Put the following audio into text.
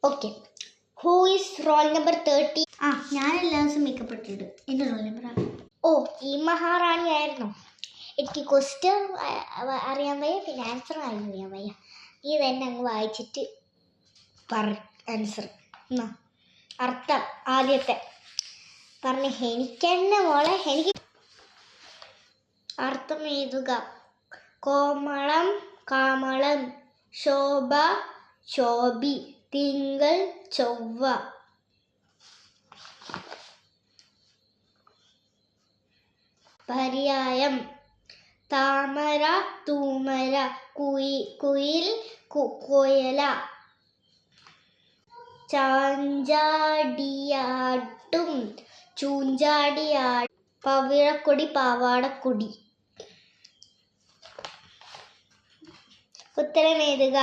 Okay. Who is roll number 30? ഞാൻ എല്ലാ ദിവസവും മേക്കപ്പ് ഇട്ടിട്ട് എൻ്റെ റോൾ നമ്പറാണ്. ഓ, ഈ മഹാറാണി ആയിരുന്നു. എനിക്ക് ക്വസ്റ്റ്യൻ അറിയാൻ വയ്യ, പിന്നെ ആൻസർ അറിയാൻ വയ്യ. നീ തന്നെ അങ്ങ് വായിച്ചിട്ട് പറ ആൻസർ. അർത്ഥം ആദ്യത്തെ പറഞ്ഞ എനിക്കെന്നെ മോളെ, എനിക്ക് അർത്ഥം എഴുതുക. കോമളം കാമളം, ശോഭ ശോഭി, തിങ്കൾ ചൊവ്വ. പര്യായം താമര തൂമര, കുയിൽ കൊയല. ചാഞ്ചാടിയാട്ടും ചൂഞ്ചാടിയാടും, പവിഴക്കൊടി പാവാടക്കൊടി. ഉത്തരം എഴുതുക.